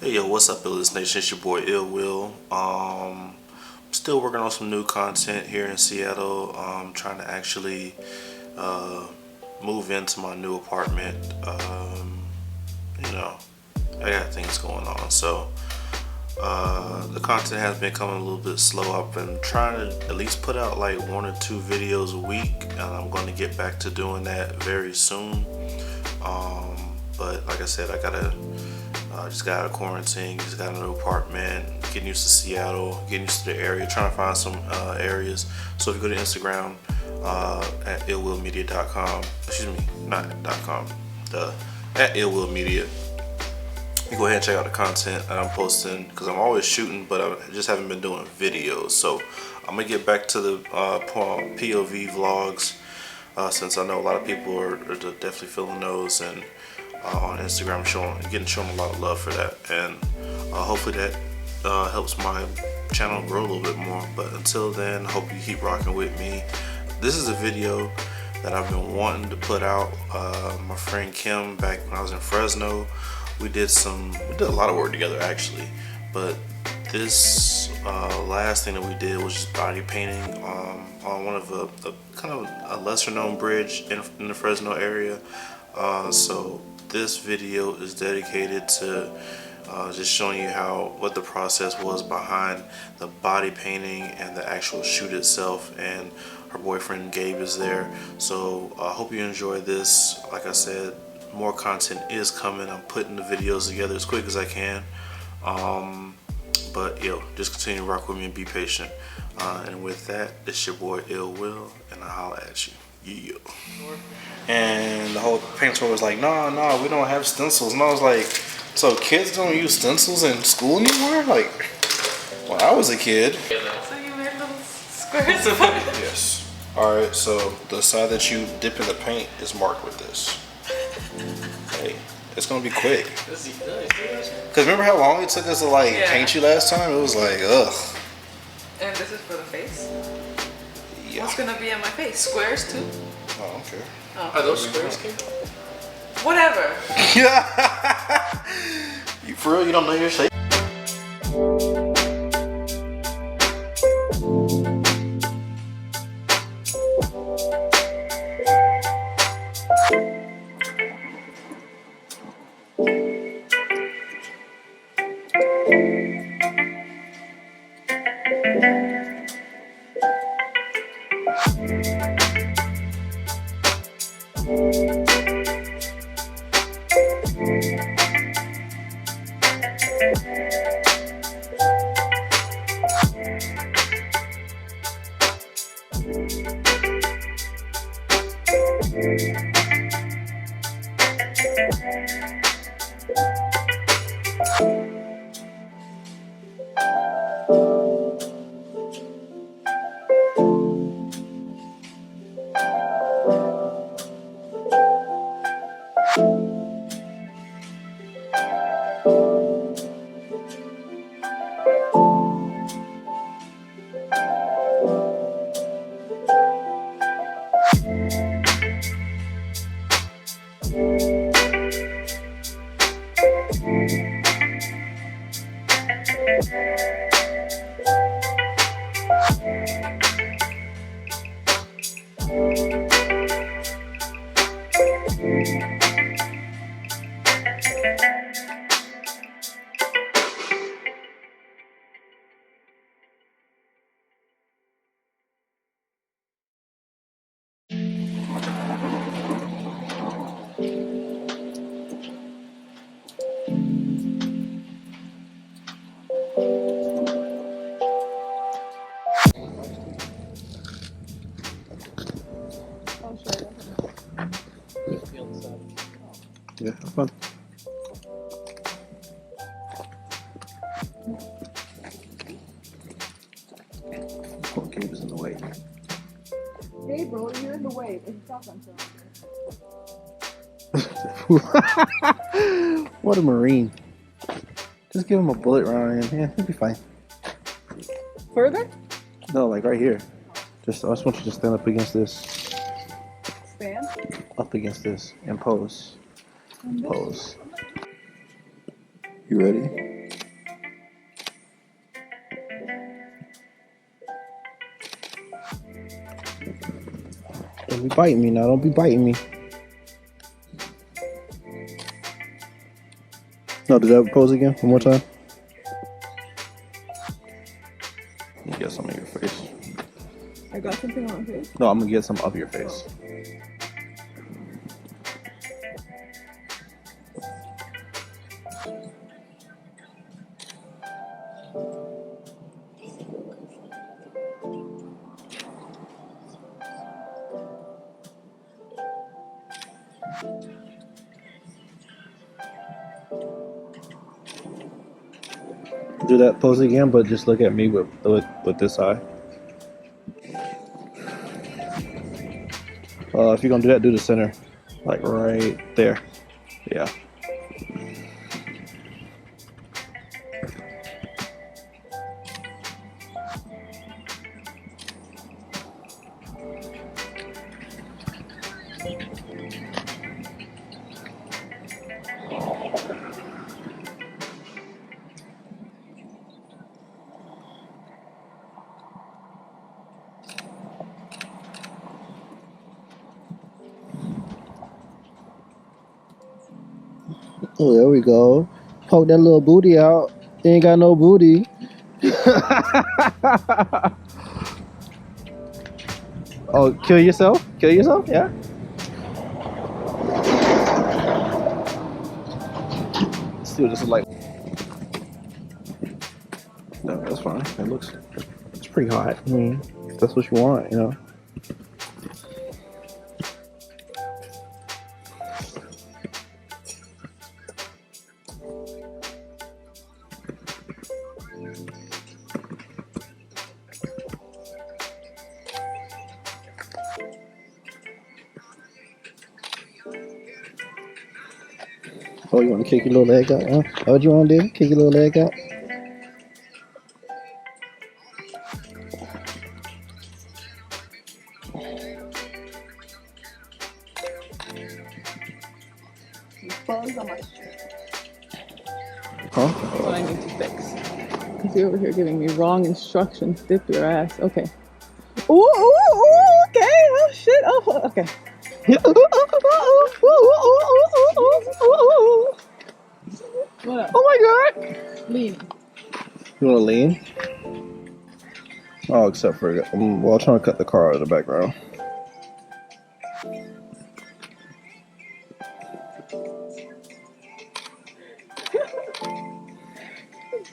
Hey yo, what's up, Illness Nation? It's your boy Ill Will. Still working on some new content here in Seattle. Trying to actually move into my new apartment. You know, I got things going on, so the content has been coming a little bit slow. I've been trying to at least put out like 1 or 2 videos a week, and I'm going to get back to doing that very soon. But like I said, just got out of quarantine, just got a new apartment, getting used to Seattle, getting used to the area, trying to find some areas. So if you go to Instagram at illwillmedia.com, excuse me, not .com, at illwillmedia, you go ahead and check out the content that I'm posting, because I'm always shooting, but I just haven't been doing videos. So I'm gonna get back to the POV vlogs, since I know a lot of people are definitely feeling those, and on Instagram getting shown a lot of love for that, and hopefully that helps my channel grow a little bit more. But until then, I hope you keep rocking with me. This is a video that I've been wanting to put out. My friend Kim, back when I was in Fresno, we did a lot of work together actually, but this last thing that we did was just body painting on one of the kind of a lesser known bridge in the Fresno area. So this video is dedicated to just showing you what the process was behind the body painting and the actual shoot itself, and her boyfriend Gabe is there. So I hope you enjoy this. Like I said, more content is coming. I'm putting the videos together as quick as I can. But yo, just continue to rock with me and be patient. And with that, it's your boy Ill Will, and I'll holla at you. Yeah. And the whole painter was like, no, we don't have stencils. And I was like, so kids don't use stencils in school anymore? Like, when I was a kid. So you made little squares of it? Yes. Alright, so the side that you dip in the paint is marked with this. Hey, it's gonna be quick. Because remember how long it took us to paint you last time? It was like, ugh. And this is for the face? Yeah. What's gonna be in my face? Squares too? Oh, okay. Oh. Are those squares, Kim? Whatever. You for real? You don't know your shape? Yeah, have fun. Poor Gabe is in the way. Hey bro, you're in the way. It's shotgun. What a Marine. Just give him a bullet round and yeah, he'll be fine. Further? No, like right here. I just want you to stand up against this. Stand? Up against this and pose. Pose. You ready? Don't be biting me now. Don't be biting me. No, do that pose again. One more time. Let me get some of your face. I got something on my face. No, I'm gonna get some of your face. Do that pose again, but just look at me with this eye. If you're gonna do that, do the center, like right there. Yeah. Oh, there we go. Poke that little booty out. You ain't got no booty. Oh, kill yourself? Kill yourself? Yeah. Let's see what this is like. No, that's fine. It's pretty hot. I mean, if that's what you want, you know. Oh, you want to kick your little leg out? Huh? That what you want to do? Kick your little leg out? Bugs on my shirt. Huh? That's what I need to fix. Because you're over here giving me wrong instructions. Dip your ass. Okay. Ooh, ooh, ooh, okay. Oh, shit. Oh, okay. What up? Oh my god! Lean. You want to lean? Oh, except for well, I'm trying to cut the car out of the background.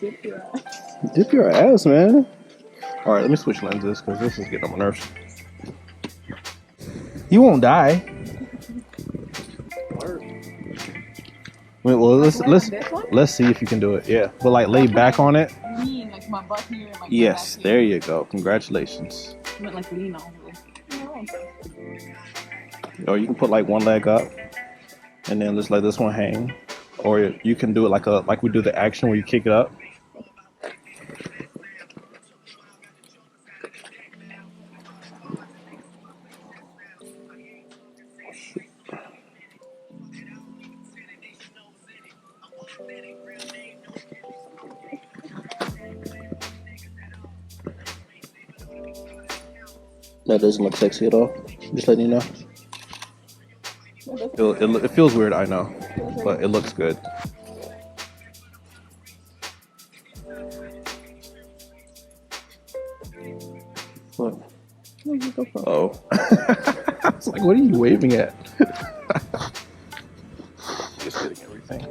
Dip your ass. Dip your ass, man. All right, let me switch lenses because this is getting on my nerves. You won't die. Wait, well, let's see if you can do it. Yeah, but like lay back on it. Lean, like my butt here and my Yes, back there here. you go. Congratulations. I meant like lean on it. Or you can put like one leg up, and then just let this one hang. Or you can do it like we do the action where you kick it up. That doesn't look sexy at all. Just letting you know. It feels weird, I know, but it looks good. What? Oh. I was like, what are you waving at? Just getting everything.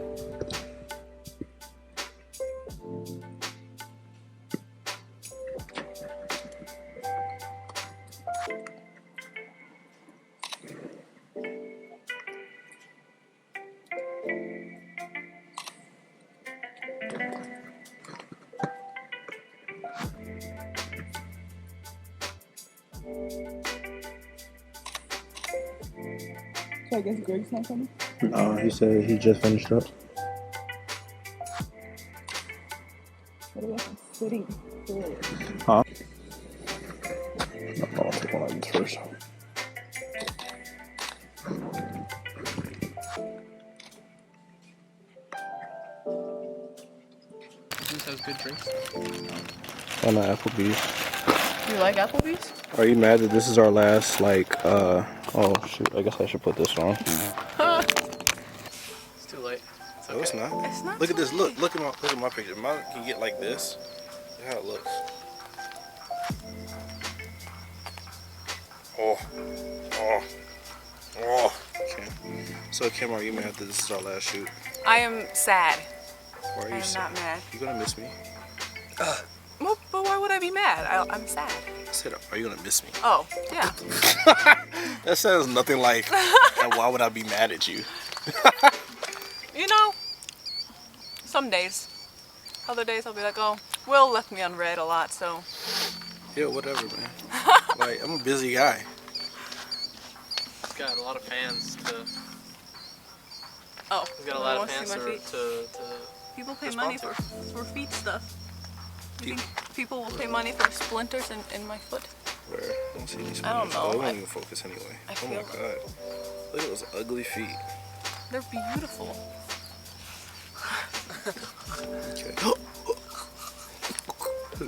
So I guess Greg's not coming? No, he said he just finished up. What about some sitting forward? Huh? No, I'll take one of these first. These have good drinks. On the Applebee's. You like Applebee's? Are you mad that this is our last Oh shoot! I guess I should put this on. It's too late. It's No, it's okay. not. It's not Look at this. too Look at my picture. Mine can get like this. Look how it looks. Oh. Okay. So Kim, are you mad that this is our last shoot? I am sad. Why are you I am sad? not mad. You gonna miss me? Well, but why would I be mad? I'm sad. I said, are you gonna miss me? Oh, yeah. That sounds nothing like. And why would I be mad at you? You know, some days. Other days I'll be like, oh, Will left me unread a lot, so. Yeah, whatever, man. Like, I'm a busy guy. He's got a lot of fans to. Oh, He's got a lot of wants to fans see my feet? to People pay to money sponsor. for feet stuff. You think people will pay money for splinters in my foot? Where? I don't see any I don't spoilers. know. Oh, it I- won't even focus anyway. I Oh my feel- god. Look at those ugly feet. They're beautiful. Okay.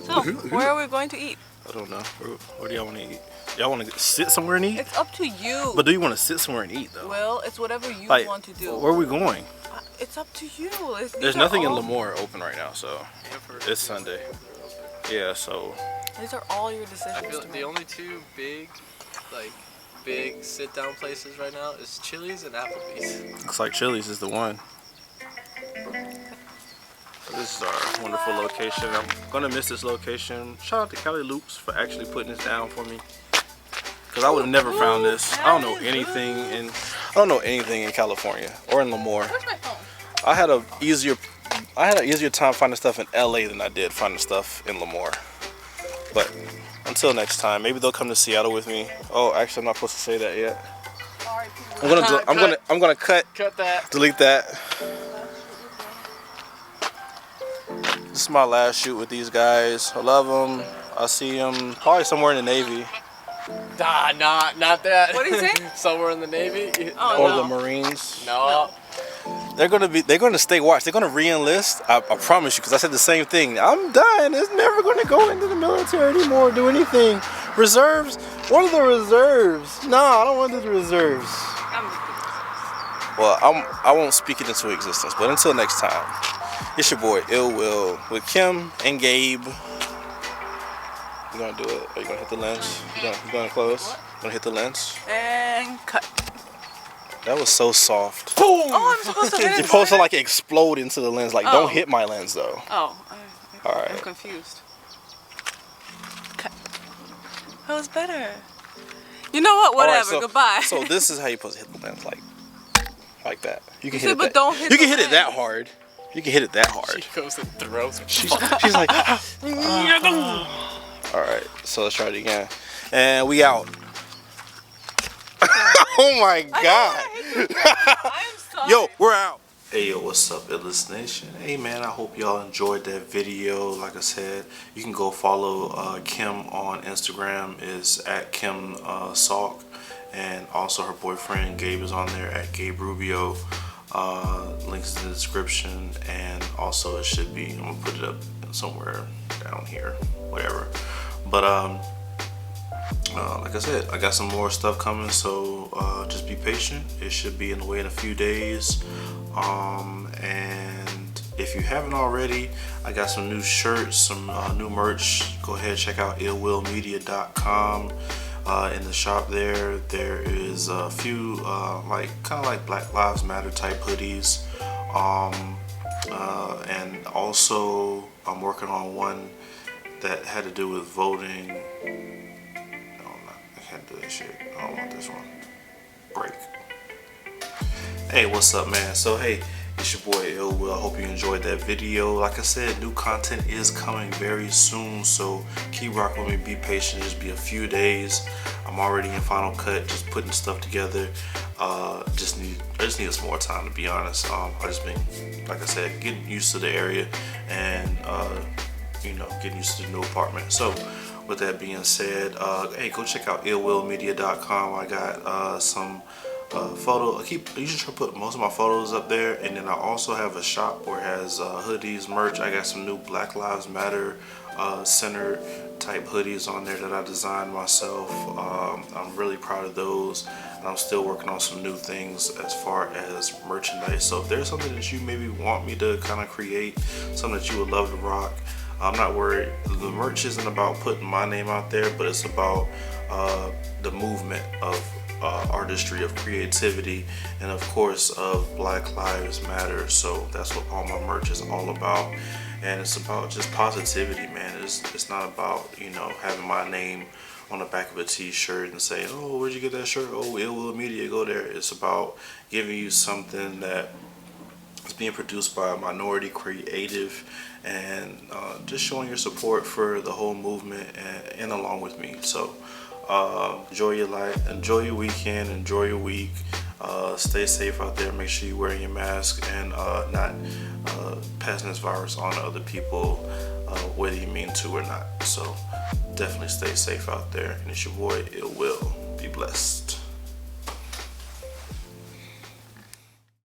So, where are we going to eat? I don't know. Where do y'all want to eat? Y'all want to sit somewhere and eat? It's up to you. But do you want to sit somewhere and eat though? Will, it's whatever you Like, want to do. where are we going? It's up to you. These There's are nothing in all- Lemoore open right now, so it's Sunday. Yeah, so These are all your I decisions. feel to the make. only two big sit down places right now is Chili's and Applebee's. looks like Chili's is the one. This is our wonderful location. I'm gonna miss this location. Shout out to Cali Loops for actually putting this down for me. Cause I would have never found this. I don't know anything in California or in Lemoore. Where's my phone? I had an easier time finding stuff in LA than I did finding stuff in Lemoore. But until next time, maybe they'll come to Seattle with me. Oh, actually, I'm not supposed to say that yet. Sorry, people. I'm gonna cut, Cut that. delete that. This is my last shoot with these guys. I love them. I see them probably somewhere in the Navy Not that. What did he say? Somewhere in the Navy. Oh, or no. the Marines. No. They're gonna stay watched. They're gonna re-enlist. I promise you, because I said the same thing. I'm done. It's never gonna go into the military anymore. Do anything. Reserves. What are the reserves? No, I don't want to do the reserves. Well, I won't speak it into existence. But until next time, it's your boy Ill Will with Kim and Gabe. You gonna do it? Are you gonna hit the lens? You gonna close? You gonna hit the lens? And cut. That was so soft. Boom. Oh, I'm supposed to hit it. You're supposed to like explode into the lens. Like, Oh. don't hit my lens though. Oh, All right. I'm confused. Cut. That was better. You know what? All right, Whatever. Goodbye. So this is how you're supposed to hit the lens, like that. You can You hit said, it. but That, don't hit you can the hit it that lens. hard. You can hit it that hard. She goes and throws. She's like. All right. So let's try it again. And we out. Oh my God. I'm sorry. Yo, we're out. Hey, yo, what's up, Illest Nation? Hey, man, I hope y'all enjoyed that video. Like I said, you can go follow Kim on Instagram. Is at Kim Salk. And also her boyfriend, Gabe, is on there at Gabe Rubio. Links in the description. And also it should be, I'm going to put it up somewhere down here. Whatever. But, like I said, I got some more stuff coming, so just be patient. It should be in the way in a few days. And if you haven't already, I got some new shirts, some new merch. Go ahead, check out illwillmedia.com. In the shop there is a few kind of like Black Lives Matter type hoodies. And also I'm working on one that had to do with voting. I can't do that shit. I don't want this one. Break. Hey, what's up, man? So, hey, it's your boy Ill Will. I hope you enjoyed that video. Like I said, new content is coming very soon, so keep rocking with me. Be patient. Just be a few days. I'm already in Final Cut, just putting stuff together. I just need some more time, to be honest. I just been, like I said, getting used to the area and getting used to the new apartment. So with that being said, hey, go check out illwillmedia.com. I got some photo. I usually try to put most of my photos up there, and then I also have a shop where it has hoodies, merch. I got some new Black Lives Matter center type hoodies on there that I designed myself. I'm really proud of those, and I'm still working on some new things as far as merchandise. So if there's something that you maybe want me to kind of create, something that you would love to rock, I'm not worried. The merch isn't about putting my name out there, but it's about the movement of artistry, of creativity, and of course of Black Lives Matter. So that's what all my merch is all about, and it's about just positivity, man. It's not about, you know, having my name on the back of a t-shirt and say, oh, where'd you get that shirt? Oh, Ill Will Media, go there. It's about giving you something that is being produced by a minority creative, and just showing your support for the whole movement and along with me. So enjoy your life, enjoy your weekend, enjoy your week. Stay safe out there. Make sure you're wearing your mask and not passing this virus on to other people, whether you mean to or not. So definitely stay safe out there. And it's your boy Ill Will. Be blessed.